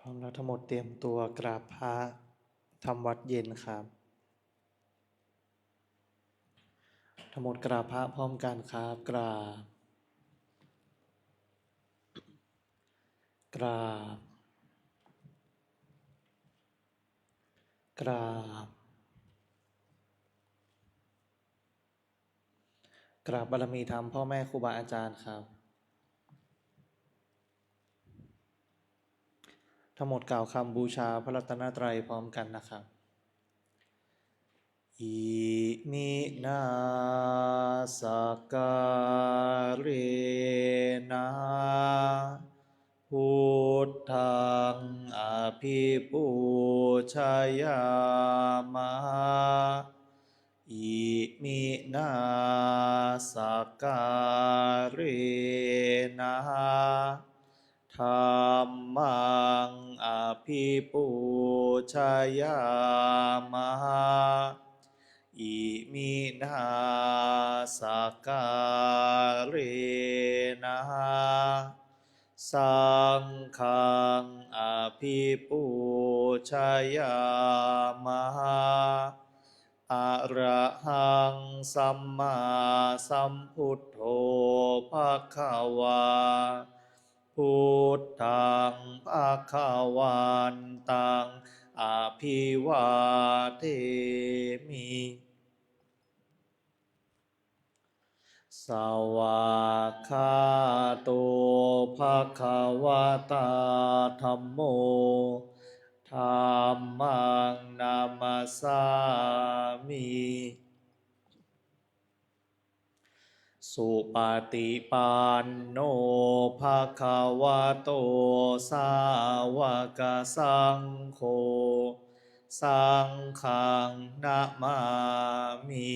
ร้อมแล้วทั้งหมดเตรียมตัวกราบพระทำวัดเย็นครับทั้งหมดกราบพระพร้อมกันครับกราบกราบกราบกราบบารมีธรรมพ่อแม่ครูบาอาจารย์ครับทั้งหมดกล่าวคำบูชาพระรัตนตรัยพร้อมกันนะครับอิมินาสการเรนะพุทธังอภิปูชยามะอิมินาสการเรนะธัมมังอภิปูชยามะอิมินาสการเรนะสังฆังอภิปูชยามะอะระหังสัมมาสัมพุทโธภควาพุทธังภควันตังอภิวาเทมิสวากขาโตภควตาธัมโมธัมมังนามัสสามิสุปฏิปันโนภควโตสาวกสังโฆสังฆังนะมามิ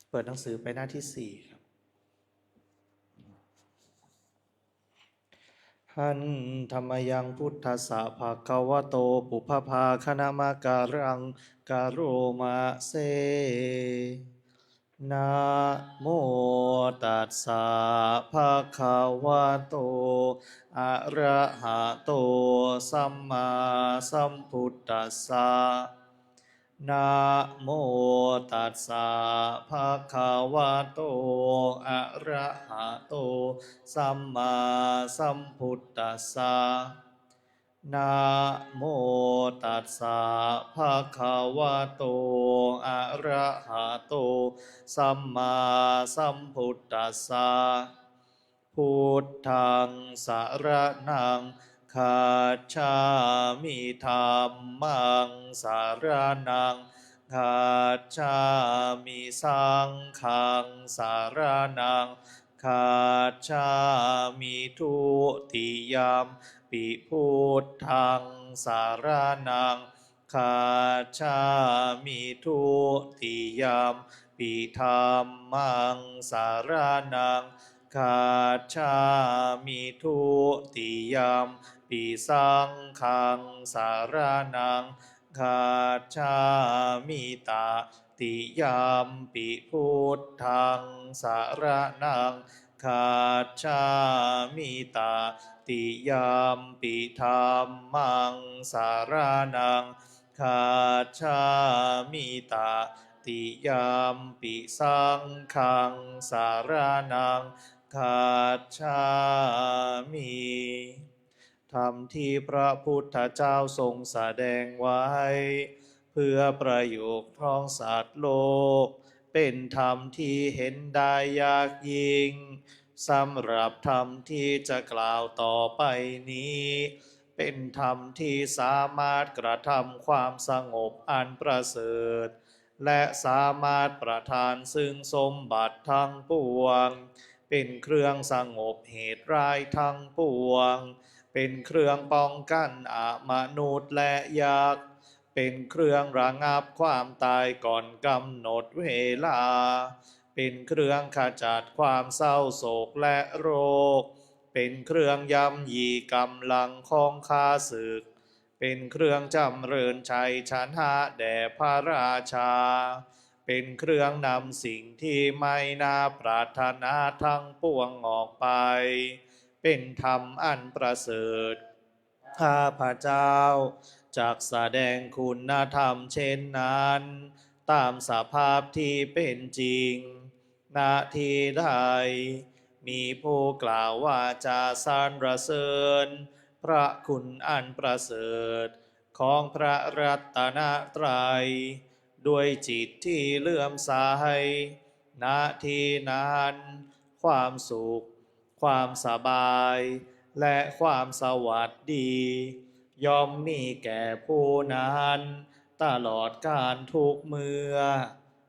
เปิดหนังสือไปหน้าที่ 4ครับหันธรรมยังพุทธัสสะภะคะวะโตปุพพภาคณมะการังกาโรมาเซนะโมตัสสะภะคะวะโตอะระหะโตสัมมาสัมพุทธัสสะนะโมตัสสะภะคะวะโตอะระหะโตสัมมาสัมพุทธัสสะนะโมตัสสะภะคะวะโตอะระหะโตสัมมาสัมพุทธัสสะพุทธังสรณังคัจฉามิธัมมังสรณังคัจฉามิสังฆังสรณังคัจฉามิทุติยมปิพุทธังสรณังคัจฉามิทุติยมปิธัมมังสรณังคัจฉามิทุติยมปิสังฆังสรณังคัจฉามิตติยมปิพุทธังสรณังคัจฉามิตติยมปิธัมมังสรณังคัจฉามิตติยมปิสังฆังสรณังคัจฉามิธรรมที่พระพุทธเจ้าทรงแสดงไว้เพื่อประโยชน์ของสัตว์โลกเป็นธรรมที่เห็นได้ยากยิ่งสำหรับธรรมที่จะกล่าวต่อไปนี้เป็นธรรมที่สามารถกระทำความสงบอันประเสริฐและสามารถประทานซึ่งสมบัติทั้งปวงเป็นเครื่องสงบเหตุร้ายทั้งปวงเป็นเครื่องป้องกันมนุษย์และยักษ์เป็นเครื่องระงับความตายก่อนกำหนดเวลาเป็นเครื่องขจัดความเศร้าโศกและโรคเป็นเครื่องย่ำยีกำลังของข้าศึกเป็นเครื่องจำเริญชัยชนะแด่พระราชาเป็นเครื่องนำสิ่งที่ไม่น่าปรารถนาทั้งปวงออกไป เป็นธรรมอันประเสริฐข้าพเจ้าจักแสดงคุณธรรมเช่นนั้นตามสภาพที่เป็นจริงณที่ใดมีผู้กล่าวว่าจะสรรเสริญพระคุณอันประเสริฐของพระรัตนตรัยด้วยจิตที่เลื่อมใสณที่นั้นความสุขความสบายและความสวัสดีย่อมมีแก่ผู้นั้นตลอดกาลทุกเมื่อ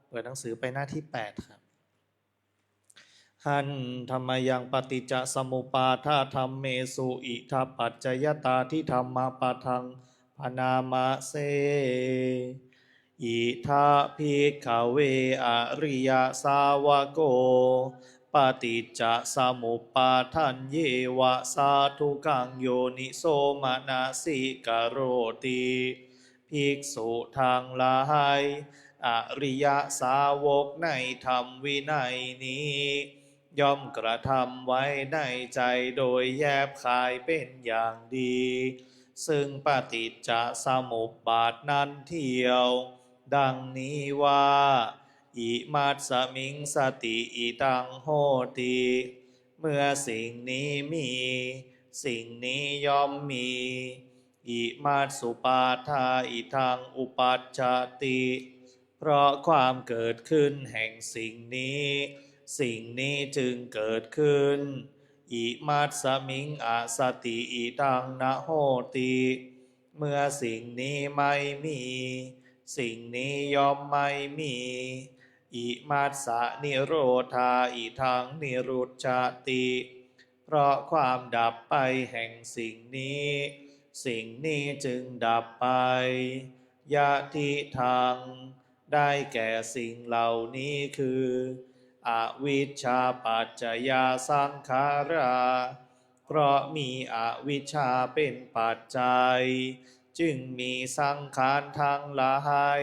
เปิดหนังสือไปหน้าที่8ครับหันธรรมยังปฏิจจสมุปาทาธรรมเมสุอิทัปปัจจยตาที่ธรรมปะทังพนามะเสอิทาภิกขเวอริยสาวโกปฏิจจสมุปปาทันเยวะสาธุกังโยนิโสมนาสิกโรติภิกษุทางหลายอริยสาวกในธรรมวินัยนี้ย่อมกระทำไว้ในใจโดยแยบคายเป็นอย่างดีซึ่งปฏิจจสมุปบาทนั้นเที่ยวดังนี้ว่าอิมัตสมิงสติอิตังโหติเมื่อสิ่งนี้มีสิ่งนี้ย่อมมีอิมัตสุปาทาอิทังอุปัชชติเพราะความเกิดขึ้นแห่งสิ่งนี้สิ่งนี้จึงเกิดขึ้นอิมัตสมิงอสติอิตังนะโหติเมื่อสิ่งนี้ไม่มีสิ่งนี้ย่อมไม่มีอิมัสสะนิโรธาอิทังนิรุจจติเพราะความดับไปแห่งสิ่งนี้สิ่งนี้จึงดับไปยะทิทังได้แก่สิ่งเหล่านี้คืออวิชชาปัจจยาสังขาราเพราะมีอวิชชาเป็นปัจจัยจึงมีสังขารทั้งหลาย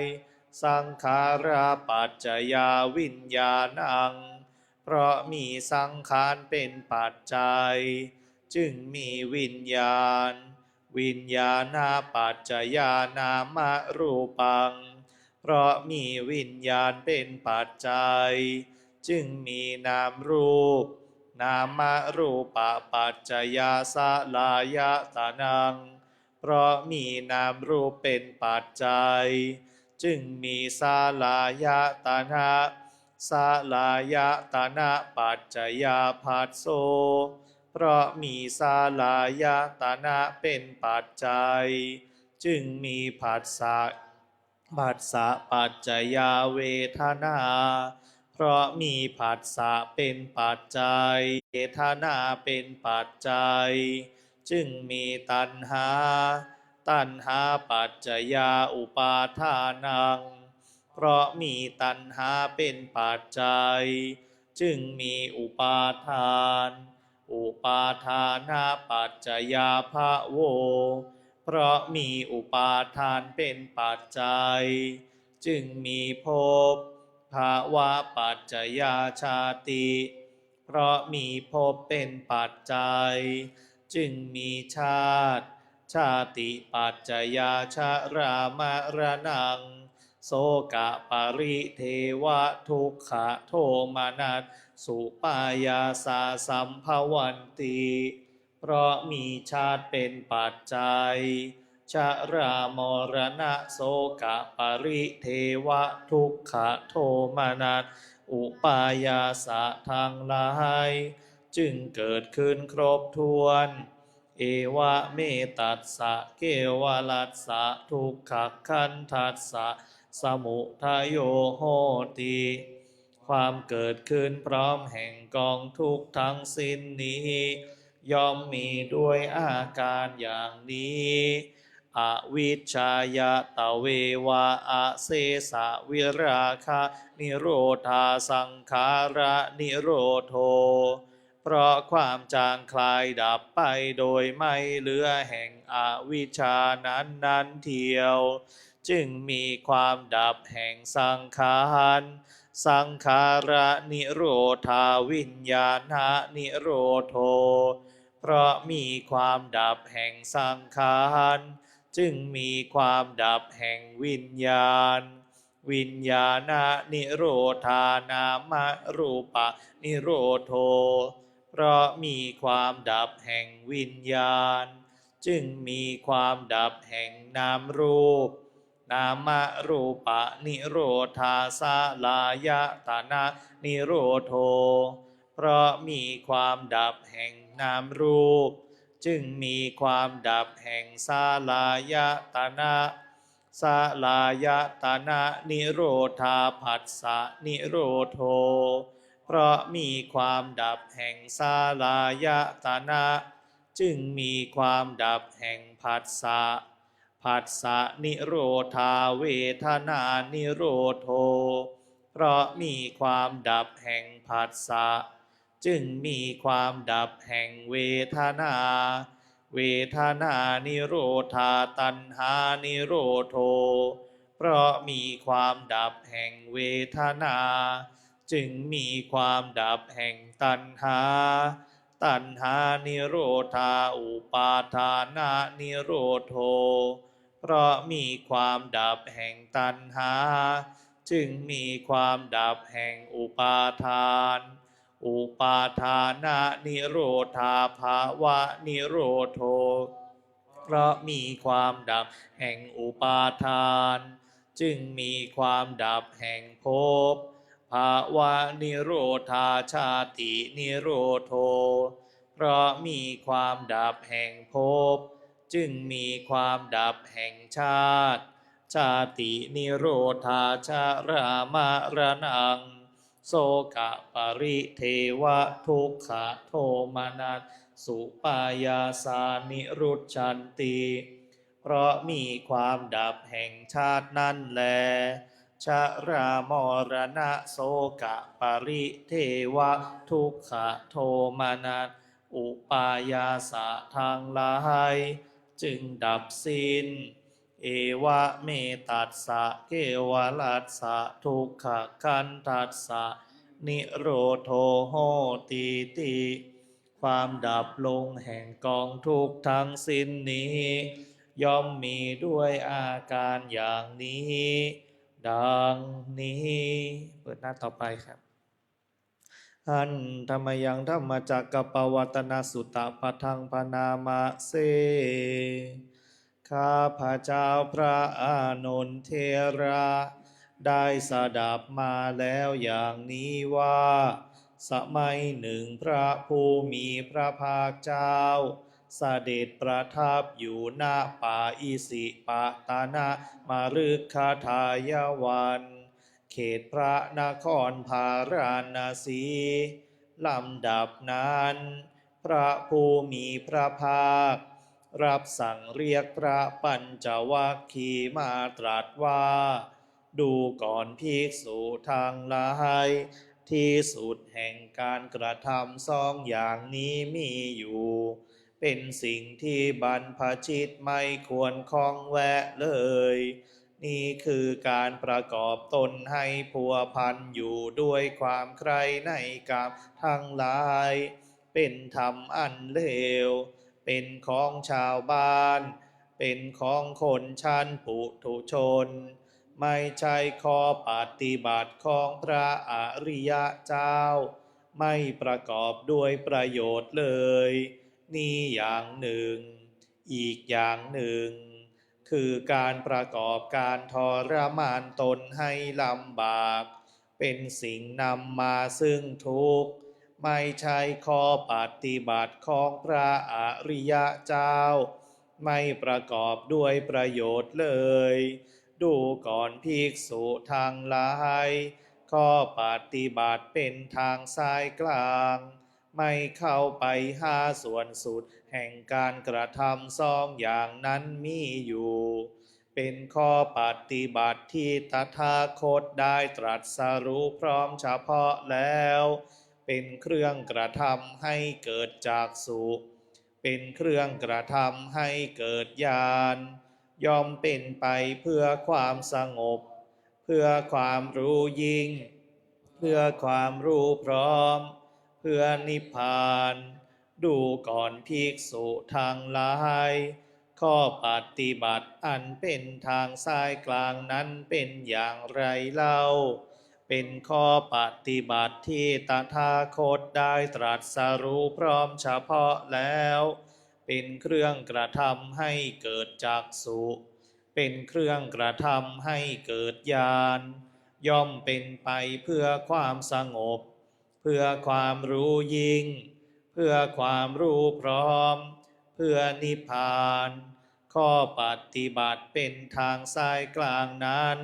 สังขาราปัจจยาวิญญาณังเพราะมีสังขารเป็นปัจจัยจึงมีวิญญาณวิญญาณปัจจยานามรูปังเพราะมีวิญญาณเป็นปัจจัยจึงมีนามรูปนามรูปปัจจยาสลายตานังเพราะมีนามรูปเป็นปัจจัยจึงมีสลายตนะสลายตนะปัจจยาภัสโสเพราะมีสลายตนะเป็นปัจจัยจึงมีผัสสะผัสสะปัจจยาเวทนาเพราะมีผัสสะเป็นปัจจัยเวทนาเป็นปัจจัยจึงมีตัณหาตัณหาปัจจยาอุปาทานังเพราะมีตัณหาเป็นปัจจัยจึงมีอุปาทานอุปาทานาปัจจยาภโวเพราะมีอุปาทานเป็นปัจจัยจึงมีภพภาวะปัจจยาชาติเพราะมีภพเป็นปัจจัยจึงมีชาติชาติปัจจยาชรามรณังโสกะปริเทวะทุกขโทมนัสสุปายาสาสัมภวันติเพราะมีชาติเป็นปัจจัยชรามรณะโสกะปริเทวะทุกขโทมนัสอุปายาสะทางหลายจึงเกิดขึ้นครบถ้วนเอวะเมตัสสะเกวลัสสะทุกขขันธัสสะสมุทัยโยโหติความเกิดขึ้นพร้อมแห่งกองทุกข์ทั้งสิ้นนี้ย่อมมีด้วยอาการอย่างนี้อวิชชายตะเววะอะเสสะวิราคะนิโรธาสังขาระนิโรโธเพราะความจางคลายดับไปโดยไม่เหลือแห่งอวิชชานั้นเทียวจึงมีความดับแห่งสังขารสังขาระนิโรธาวิญญาณนิโรโธ เพราะมีความดับแห่งสังขารจึงมีความดับแห่งวิญญาณวิญญาณนิโรธานามรูปะนิโรโธเพราะมีความดับแห่งวิญญาณจึงมีความดับแห่งนามรูปนามรูปะนิโรธาสาลายตนะนิโรโธเพราะมีความดับแห่งนามรูปจึงมีความดับแห่งสาลายตนะสาลายตนะนิโรธาผัสสะนิโรโธเพราะมีความดับแห่งสาลายตนะจึงมีความดับแห่งผัสสะผัสสะนิโรธาเวทนานิโรโธเพราะมีความดับแห่งผัสสะจึงมีความดับแห่งเวทนาเวทนานิโรธาตัณหานิโรโธเพราะมีความดับแห่งเวทนาจึงมีความดับแห่งตัณหาตัณหานิโรธาอุปาทานานิโรโธเพราะมีความดับแห่งตัณหาจึงมีความดับแห่งอุปาทานอุปาทานานิโรธาภาวะนิโรโธเพราะมีความดับแห่งอุปาทานจึงมีความดับแห่งภพภาวะนิโรธาชาตินิโรโธเพราะมีความดับแห่งภพจึงมีความดับแห่งชาติชาตินิโรธาชรามรณังโสกะปริเทวะทุกขโทมนัสสุปายาสานิรุชชันติเพราะมีความดับแห่งชาตินั่นแลชรามรณะโสกะปริเทวะทุกขโทมนัสอุปายาสะทางหลายจึงดับสิ้นเอวะเมตัสสะเกวลัสสะทุกขคันทัสสะนิโรโธโหติติความดับลงแห่งกองทุกข์ทั้งสิ้นนี้ย่อมมีด้วยอาการอย่างนี้ดังนี้เปิดหน้าต่อไปครับอันธรรมยังธรรมจักกัปปวัตนสุตตปทังพนามะเสข้าพระเจ้าพระอานนทเถระได้สดับมาแล้วอย่างนี้ว่าสมัยหนึ่งพระผู้มีพระภาคเจ้าเสด็จประทับอยู่ณป่าอิสิปตนมฤคทายวันเขตพระนครพาราณสีลำดับนั้นพระผู้มีพระภาครับสั่งเรียกพระปัญจวัคคีย์มาตรัสว่าดูก่อนภิกษุทั้งหลายที่สุดแห่งการกระทำสองอย่างนี้มีอยู่เป็นสิ่งที่บรรพชิตไม่ควรคล้องแวะเลยนี่คือการประกอบตนให้พัวพันอยู่ด้วยความใคร่ในกามทั้งหลายเป็นธรรมอันเลวเป็นของชาวบ้านเป็นของคนชั้นปุถุชนไม่ใช่ข้อปฏิบัติของพระอริยเจ้าไม่ประกอบด้วยประโยชน์เลยนี่อย่างหนึ่งอีกอย่างหนึ่งคือการประกอบการทรมานตนให้ลำบากเป็นสิ่งนำมาซึ่งทุกข์ไม่ใช่ข้อปฏิบัติของพระอริยเจ้าไม่ประกอบด้วยประโยชน์เลยดูก่อนภิกษุทั้งหลายข้อปฏิบัติเป็นทางสายกลางไม่เข้าไปหาส่วนสุดแห่งการกระทำสองอย่างนั้นมีอยู่เป็นข้อปฏิบัติที่ตถาคตได้ตรัสรู้พร้อมเฉพาะแล้วเป็นเครื่องกระทำให้เกิดจากสุขเป็นเครื่องกระทำให้เกิดญาณย่อมเป็นไปเพื่อความสงบเพื่อความรู้ยิ่งเพื่อความรู้พร้อมเพื่อนิพพาน ดูก่อนภิกษุทั้งหลายข้อปฏิบัติอันเป็นทางสายกลางนั้นเป็นอย่างไรเล่าเป็นข้อปฏิบัติที่ตถาคตได้ตรัสรู้พร้อมเฉพาะแล้วเป็นเครื่องกระทำให้เกิดจักษุเป็นเครื่องกระทำให้เกิดญาณย่อมเป็นไปเพื่อความสงบเพื่อความรู้ยิ่งเพื่อความรู้พร้อมเพื่อนิพพานข้อปฏิบัติเป็นทางสายกลางนั้น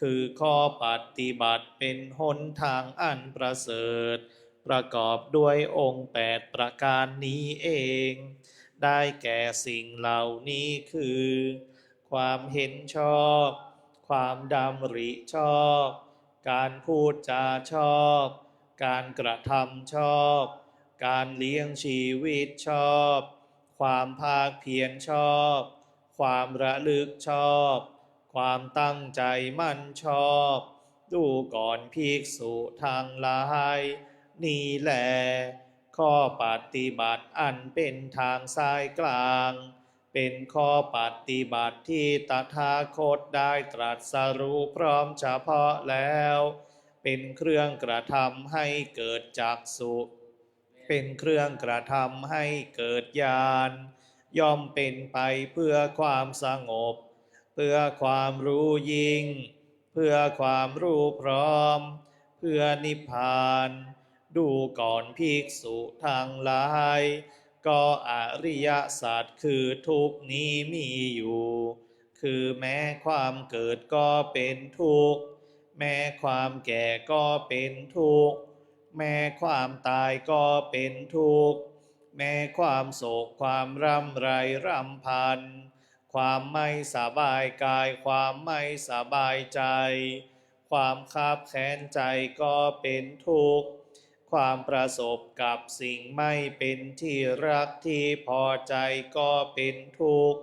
คือข้อปฏิบัติเป็นหนทางอันประเสริฐประกอบด้วยองค์8ประการนี้เองได้แก่สิ่งเหล่านี้คือความเห็นชอบความดำริชอบการพูดจาชอบการกระทำชอบการเลี้ยงชีวิตชอบความภาคเพียรชอบความระลึกชอบความตั้งใจมั่นชอบดูก่อนภิกษุทั้งหลายนี่แหละข้อปฏิบัติอันเป็นทางสายกลางเป็นข้อปฏิบัติที่ตถาคตได้ตรัสรู้พร้อมเฉพาะแล้วเป็นเครื่องกระทำให้เกิดจักษุเป็นเครื่องกระทำให้เกิดญาณย่อมเป็นไปเพื่อความสงบเพื่อความรู้ยิ่งเพื่อความรู้พร้อมเพื่อนิพพานดูก่อนภิกษุทั้งหลายก็อริยสัจคือทุกข์นี้มีอยู่คือแม้ความเกิดก็เป็นทุกข์แม้ความแก่ก็เป็นทุกข์แม้ความตายก็เป็นทุกข์แม้ความโศกความร่ำไรรำพันความไม่สบายกายความไม่สบายใจความคับแค้นใจก็เป็นทุกข์ความประสบกับสิ่งไม่เป็นที่รักที่พอใจก็เป็นทุกข์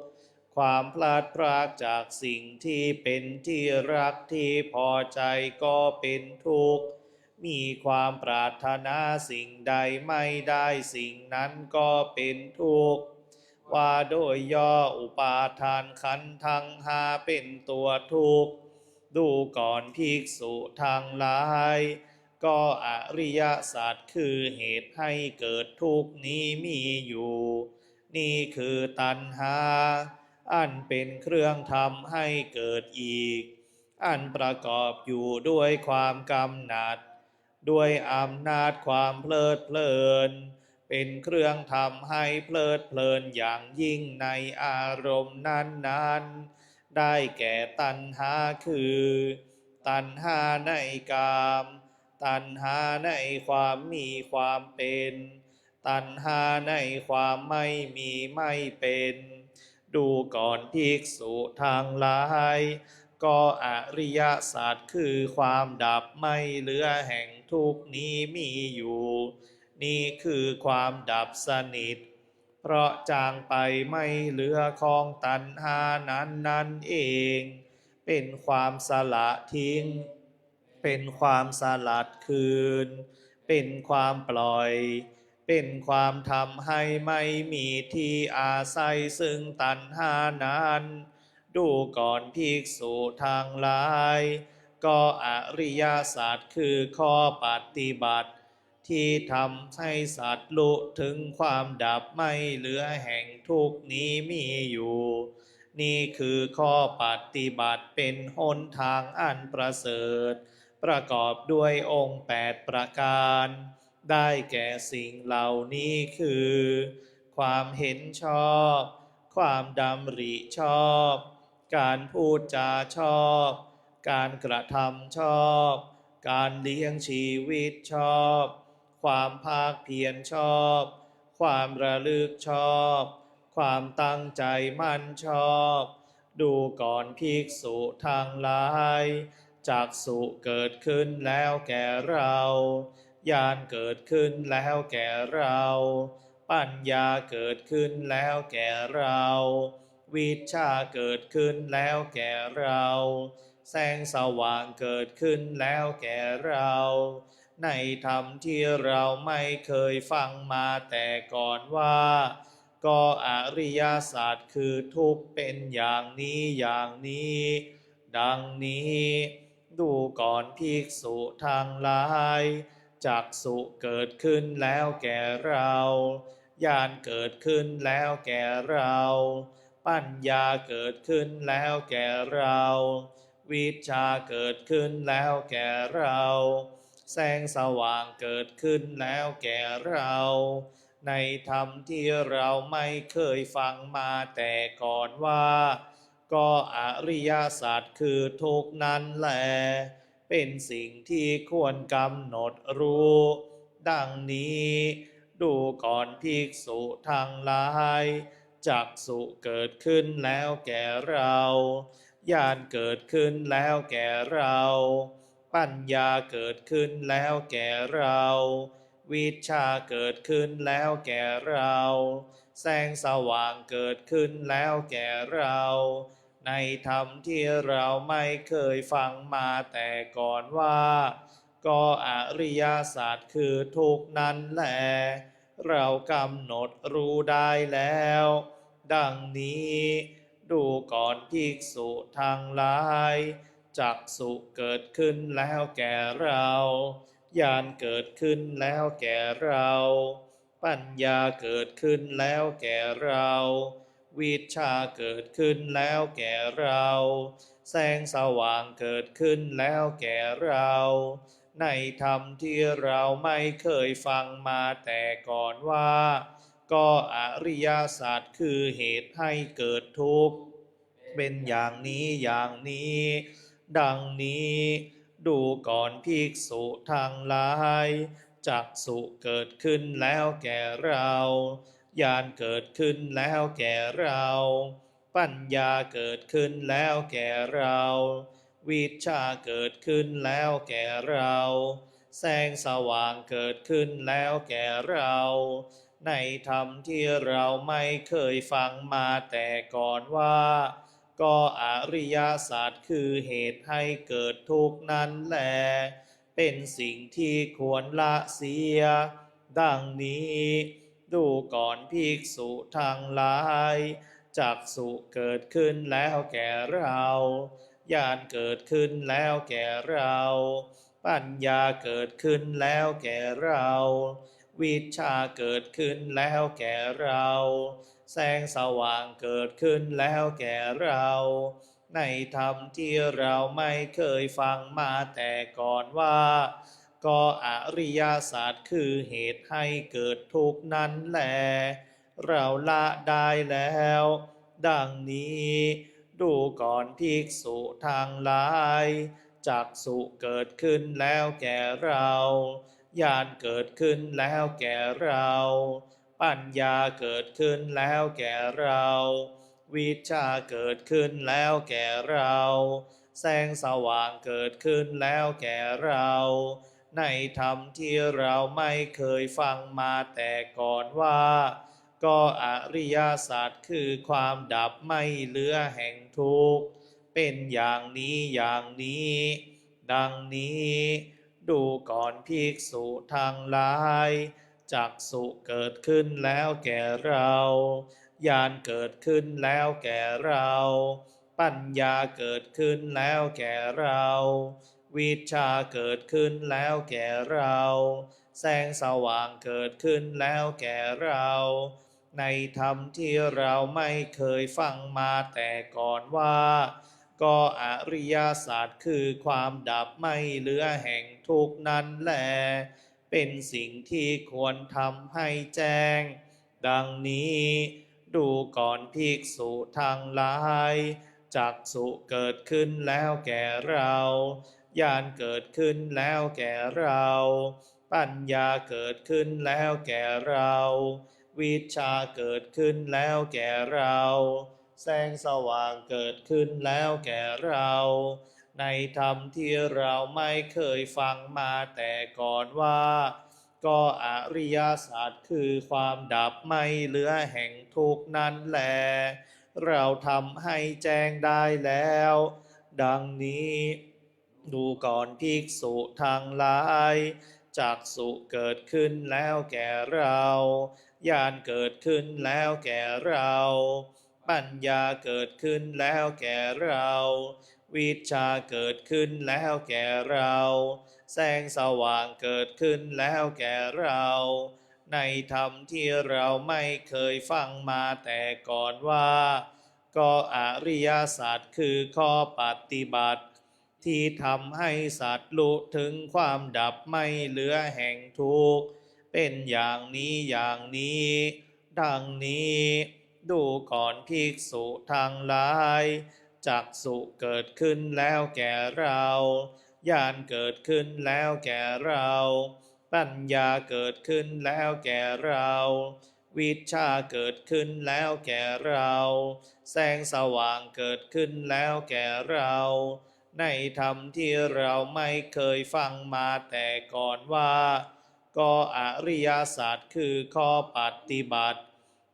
ความพลาดพลาดจากสิ่งที่เป็นที่รักที่พอใจก็เป็นทุกข์มีความปรารถนาสิ่งใดไม่ได้สิ่งนั้นก็เป็นทุกข์ว่าโดยย่ออุปาทานขันธ์ทั้งห้าเป็นตัวทุกข์ดูก่อนภิกษุทั้งหลายก็อริยสัจคือเหตุให้เกิดทุกข์นี้มีอยู่นี่คือตัณหาอันเป็นเครื่องทำให้เกิดอีกอันประกอบอยู่ด้วยความกำหนัดด้วยอำนาจความเพลิดเพลินเป็นเครื่องทำให้เพลิดเพลินอย่างยิ่งในอารมณ์นั้นๆได้แก่ตัณหาคือตัณหาในกามตัณหาในความมีความเป็นตัณหาในความไม่มีไม่เป็นดูก่อนภิกษุทั้งหลายก็อริยสัจคือความดับไม่เหลือแห่งทุกข์นี้มีอยู่นี่คือความดับสนิทเพราะจางไปไม่เหลือของตัณหานั้นเองเป็นความสละทิ้งเป็นความสลัดคืนเป็นความปล่อยเป็นความทำให้ไม่มีที่อาศัยซึ่งตัณหานั้นดูก่อนภิกษุทั้งหลายก็อริยสัจคือข้อปฏิบัติที่ทำให้สัตว์ลุถึงความดับไม่เหลือแห่งทุกข์นี้มีอยู่นี่คือข้อปฏิบัติเป็นหนทางอันประเสริฐประกอบด้วยองค์8ประการได้แก่สิ่งเหล่านี้คือความเห็นชอบความดำริชอบการพูดจาชอบการกระทำชอบการเลี้ยงชีวิตชอบความภาคเพียรชอบความระลึกชอบความตั้งใจมั่นชอบดูก่อนภิกษุทั้งหลายจักษุเกิดขึ้นแล้วแก่เราญาณเกิดขึ้นแล้วแก่เราปัญญาเกิดขึ้นแล้วแก่เราวิชชาเกิดขึ้นแล้วแก่เราแสงสว่างเกิดขึ้นแล้วแก่เรา ในธรรมที่เราไม่เคยฟังมาแต่ก่อนว่า ก็อริยสัจคือทุกข์เป็นอย่างนี้อย่างนี้ ดังนี้ดูก่อนภิกษุทั้งหลายจักษุเกิดขึ้นแล้วแก่เราญาณเกิดขึ้นแล้วแก่เราปัญญาเกิดขึ้นแล้วแก่เราวิชาเกิดขึ้นแล้วแก่เราแสงสว่างเกิดขึ้นแล้วแก่เราในธรรมที่เราไม่เคยฟังมาแต่ก่อนว่า ก็อริยสัจคือทุกข์นั้นแลเป็นสิ่งที่ควรกำหนดรู้ดังนี้ดูก่อนภิกษุทั้งหลายจักษุเกิดขึ้นแล้วแก่เราญาณเกิดขึ้นแล้วแก่เราปัญญาเกิดขึ้นแล้วแก่เราวิชาเกิดขึ้นแล้วแก่เราแสงสว่างเกิดขึ้นแล้วแก่เราในธรรมที่เราไม่เคยฟังมาแต่ก่อนว่าก็อริยสัจคือทุกข์นั้นแหละเรากำหนดรู้ได้แล้วดังนี้ดูก่อนภิกษุทั้งหลายจักษุเกิดขึ้นแล้วแก่เราญาณเกิดขึ้นแล้วแก่เราปัญญาเกิดขึ้นแล้วแก่เราวิชาเกิดขึ้นแล้วแก่เราแสงสว่างเกิดขึ้นแล้วแก่เราในธรรมที่เราไม่เคยฟังมาแต่ก่อนว่าก็อริยสัจคือเหตุให้เกิดทุกข์เป็นอย่างนี้อย่างนี้ดังนี้ดูก่อนภิกษุทั้งหลายจักษุเกิดขึ้นแล้วแก่เราญาณเกิดขึ้นแล้วแก่เราปัญญาเกิดขึ้นแล้วแก่เราวิชาเกิดขึ้นแล้วแก่เราแสงสว่างเกิดขึ้นแล้วแก่เราในธรรมที่เราไม่เคยฟังมาแต่ก่อนว่าก็อริยสัจคือเหตุให้เกิดทุกข์นั้นแลเป็นสิ่งที่ควรละเสียดังนี้ดูก่อนภิกษุทั้งหลายจักษุเกิดขึ้นแล้วแก่เราญาณเกิดขึ้นแล้วแก่เราปัญญาเกิดขึ้นแล้วแก่เราวิชาเกิดขึ้นแล้วแก่เราแสงสว่างเกิดขึ้นแล้วแก่เราในธรรมที่เราไม่เคยฟังมาแต่ก่อนว่าก็อริยสัจคือเหตุให้เกิดทุกข์นั้นแลเราละได้แล้วดังนี้ดูก่อนภิกษุทั้งหลายจักษุเกิดขึ้นแล้วแก่เราญาณเกิดขึ้นแล้วแก่เราปัญญาเกิดขึ้นแล้วแก่เราวิชาเกิดขึ้นแล้วแก่เราแสงสว่างเกิดขึ้นแล้วแก่เราในธรรมที่เราไม่เคยฟังมาแต่ก่อนว่าก็อริยสัจคือความดับไม่เหลือแห่งทุกข์เป็นอย่างนี้อย่างนี้ดังนี้ดูก่อนภิกษุทั้งหลายจักษุเกิดขึ้นแล้วแก่เราญาณเกิดขึ้นแล้วแก่เราปัญญาเกิดขึ้นแล้วแก่เราวิชาเกิดขึ้นแล้วแก่เราแสงสว่างเกิดขึ้นแล้วแก่เราในธรรมที่เราไม่เคยฟังมาแต่ก่อนว่าก็อริยสัจคือความดับไม่เหลือแห่งทุกข์นั้นแลเป็นสิ่งที่ควรทำให้แจ้งดังนี้ดูก่อนภิกษุทั้งหลายจักษุเกิดขึ้นแล้วแก่เราญาณเกิดขึ้นแล้วแก่เราปัญญาเกิดขึ้นแล้วแก่เราวิชาเกิดขึ้นแล้วแก่เราแสงสว่างเกิดขึ้นแล้วแก่เราในธรรมที่เราไม่เคยฟังมาแต่ก่อนว่าก็อริยสัจคือความดับไม่เหลือแห่งทุกข์นั้นแลเราทำให้แจ้งได้แล้วดังนี้ดูก่อนภิกษุทั้งหลาย จักสุเกิดขึ้นแล้วแก่เราญาณเกิดขึ้นแล้วแก่เราปัญญาเกิดขึ้นแล้วแก่เราวิชาเกิดขึ้นแล้วแก่เราแสงสว่างเกิดขึ้นแล้วแก่เราในธรรมที่เราไม่เคยฟังมาแต่ก่อนว่าก็อริยสัจคือข้อปฏิบัติที่ทำให้สัตว์รู้ถึงความดับไม่เหลือแห่งทุกข์เป็นอย่างนี้อย่างนี้ดังนี้ดูก่อนภิกษุทั้งหลายจักสุเกิดขึ้นแล้วแก่เราญาณเกิดขึ้นแล้วแก่เราปัญญาเกิดขึ้นแล้วแก่เราวิชาเกิดขึ้นแล้วแก่เราแสงสว่างเกิดขึ้นแล้วแก่เราในธรรมที่เราไม่เคยฟังมาแต่ก่อนว่าก็อริยสัจคือข้อปฏิบัติ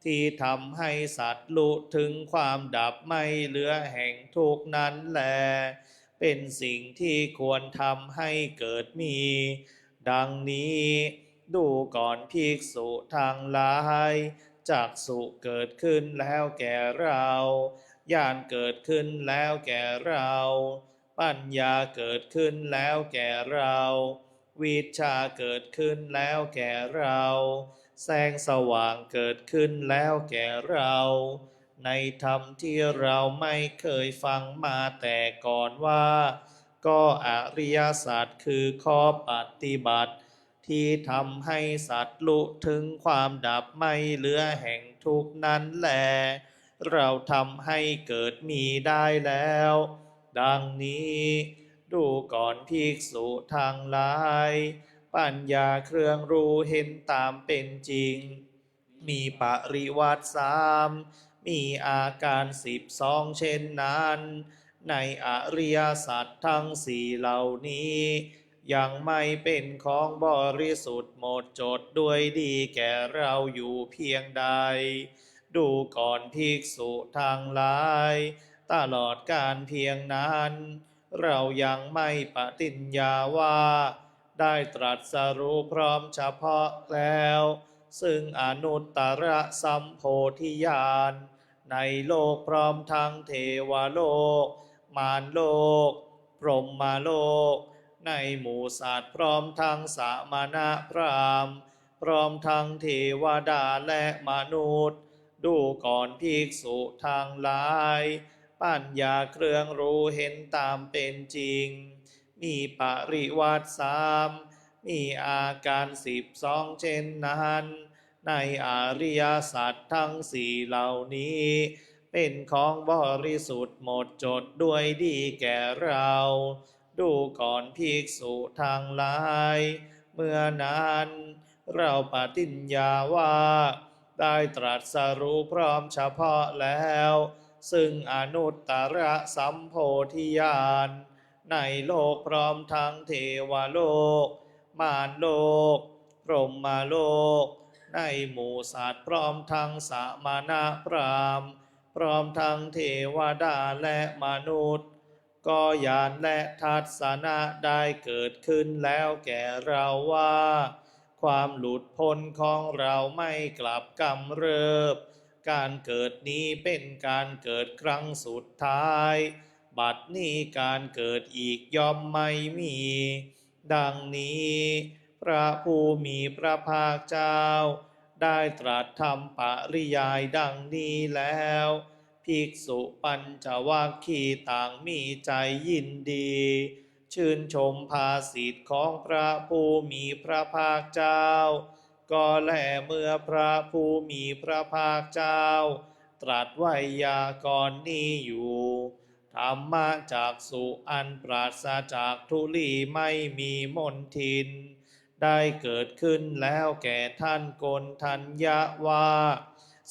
ที่ทำให้สัตว์รู้ถึงความดับไม่เหลือแห่งทุกข์นั้นแลเป็นสิ่งที่ควรทำให้เกิดมีดังนี้ดูก่อนภิกษุทั้งหลายจักสุเกิดขึ้นแล้วแก่เราญาณเกิดขึ้นแล้วแก่เราปัญญาเกิดขึ้นแล้วแก่เราวิชาเกิดขึ้นแล้วแก่เราแสงสว่างเกิดขึ้นแล้วแก่เราในธรรมที่เราไม่เคยฟังมาแต่ก่อนว่าก็อริยสัจคือข้อปฏิบัติที่ทำให้สัตว์รู้ถึงความดับไม่เหลือแห่งทุกข์นั้นแลเราทำให้เกิดมีได้แล้วดังนี้ดูก่อนภิกษุทั้งหลายปัญญาเครื่องรู้เห็นตามเป็นจริงมีปริวัติสามมีอาการ12เช่นนั้นในอริยสัจทั้งสี่เหล่านี้ยังไม่เป็นของบริสุทธิ์หมดจดด้วยดีแก่เราอยู่เพียงใดดูก่อนภิกษุทั้งหลายตลอดการเพียงนั้นเรายังไม่ปฏิญญาว่าได้ตรัสรู้พร้อมเฉพาะแล้วซึ่งอนุตตรสัมโพธิญาณในโลกพร้อมทั้งเทวโลกมารโลกพรหมโลกในหมู่สัตว์พร้อมทั้งสามณพราหมณ์พร้อมทั้งเทวดาและมนุษย์ดูก่อนภิกษุทั้งหลายปัญญาเครื่องรู้เห็นตามเป็นจริงมีปริวัติสามมีอาการ12เช่นนั้นในอริยสัจทั้งสี่เหล่านี้เป็นของบริสุทธิ์หมดจดด้วยดีแก่เราดูก่อนภิกษุทั้งหลายเมื่อนั้นเราปฏิญญาว่าได้ตรัสรู้พร้อมเฉพาะแล้วซึ่งอนุตตรสัมโพธิญาณในโลกพร้อมทั้งเทวโลกมารโลกพรหมโลกในหมู่สัตว์พร้อมทั้งสามณพราหมณ์พร้อมทั้งเทวดาและมนุษย์ก็ญาณและทัศนะได้เกิดขึ้นแล้วแก่เราว่าความหลุดพ้นของเราไม่กลับกำเริบการเกิดนี้เป็นการเกิดครั้งสุดท้ายบัดนี้การเกิดอีกย่อมไม่มีดังนี้พระผู้มีพระภาคเจ้าได้ตรัสธรรมปริยายดังนี้แล้วภิกษุปัญจวัคคีย์ต่างมีใจยินดีชื่นชมภาสิทธิ์ของพระผู้มีพระภาคเจ้าก็แลเมื่อพระผู้มีพระภาคเจ้าตรัสไวยากรณ์นี้อยู่ธรรมจักษุอันปราศจากทุลีไม่มีมนทินได้เกิดขึ้นแล้วแก่ท่านโกณทัญญะว่า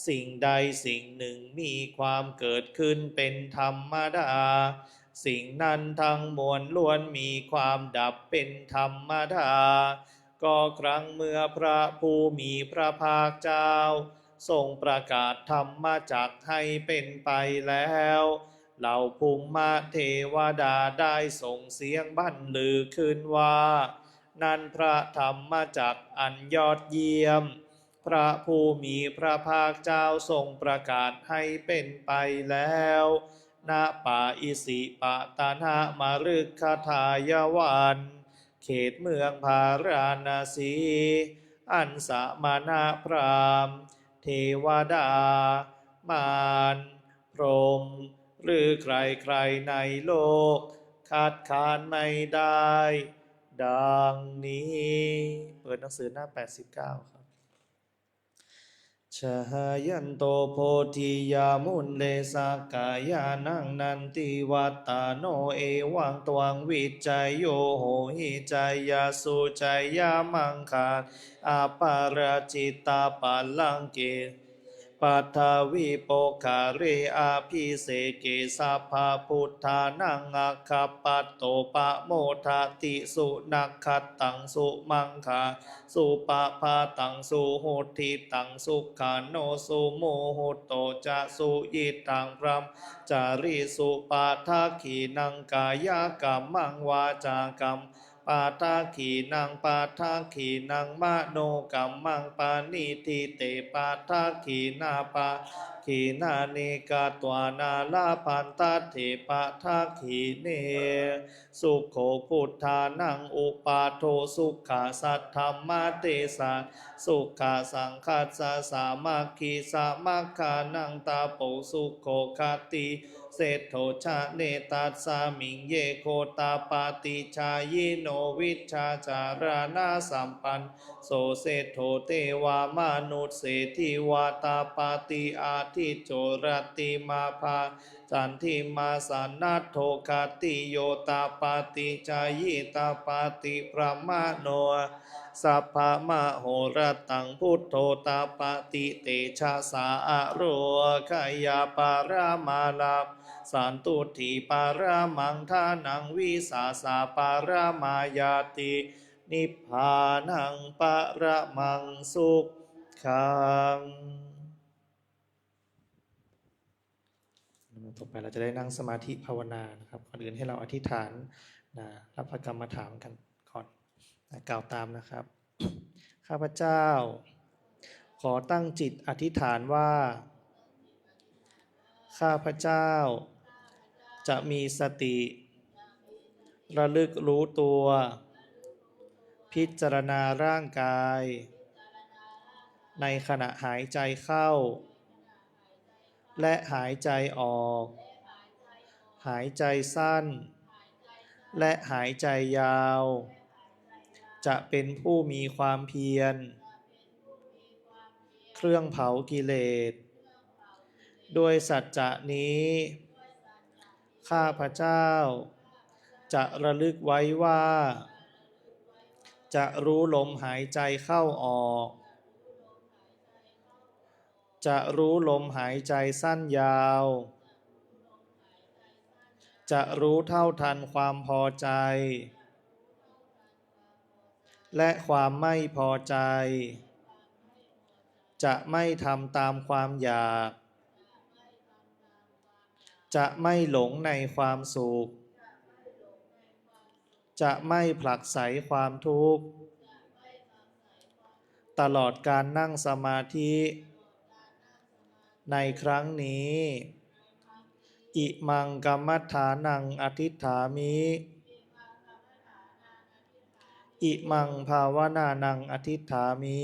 สิ่งใดสิ่งหนึ่งมีความเกิดขึ้นเป็นธรรมดาสิ่งนั้นทั้งมวลล้วนมีความดับเป็นธรรมดาก็ครั้งเมื่อพระผู้มีพระภาคเจ้าทรงประกาศธรรมจักรให้เป็นไปแล้วเหล่าภูมิเทวดาได้ส่งเสียงบันลือขึ้นว่า นันพระธรรมจักรอันยอดเยี่ยมพระผู้มีพระภาคเจ้าทรงประกาศให้เป็นไปแล้วณป่าอิสิปตนมฤคทายวันเขตเมืองพาราณสี อันสมณพราหมณ์เทวดามารพรหมหรือใครๆในโลกคัดค้านไม่ได้ดังนี้เปิดหนังสือหน้า89ครับชหายันโตโพธิยามุนเลสากายานังนันติวัตตาโนเอวังตวังวิจัยโยโหหิจัยยาสุจัยยามังคาอาปาราจิตตาปัลลังเกปัทวิโปคาเรอาภิเสเกสัพพพุทธานังอัคคปัตโตปะโมทาติสุนักขัตตังสุมังคาสุปะพาตังสุโหติตังสุขาโนสุโมโหโตจะสุยิตังพรัมจาริสุปาทักขีนังกายกรรมังวาจากรรมปาทักขีนังปาทักขีนังมโนกรรมังปานิทิเตปาทักขีนาปาขีนาเนกาตวานาลาพันตเถปะทักขีเนสุโขพุทธานังอุปาโทสุขาสัทธรรมเตสะสุขาสังคัสสะสามัคคีสามัคคานังตาโปสุโขคติเศธโธชะเนตัสสามิงเยโคตาปาติชายิโนวิชชาจารานาสัมปันโสเศธโธเทวามนุษย์เศรษฐิวาตาปาติอาทิโจรติมาภาจันทิมาสันนัตโทคาติโยตาปาติจายิตาปาติพระมโนสัพพะมะโหรตังพุทโธตาปาติเตชะสาอโรขยาปารามาลาสันตุถีปารามังทานังวิสาสาปารามายาตินิพพานังปะระมังสุขขังต่อไปเราจะได้นั่งสมาธิภาวนานะครับก่อนอื่นให้เราอธิษฐานรับพระกรรมฐานกันก่อนกล่าวตามนะครับข้าพเจ้าขอตั้งจิตอธิษฐานว่าข้าพเจ้าจะมีสติระลึกรู้ตัวพิจารณาร่างกายในขณะหายใจเข้าและหายใจออกหายใจสั้นและหายใจยาวจะเป็นผู้มีความเพียรเครื่องเผากิเลสด้วยสัจจะนี้ข้าพเจ้าจะระลึกไว้ว่าจะรู้ลมหายใจเข้าออกจะรู้ลมหายใจสั้นยาวจะรู้เท่าทันความพอใจและความไม่พอใจจะไม่ทำตามความอยากจะไม่หลงในความสุขจะไม่ผลักไสความทุกข์ตลอดการนั่งสมาธิในครั้งนี้อิมังกัมมัฏฐานังอธิษฐามิอิมังภาวนานังอธิษฐามิ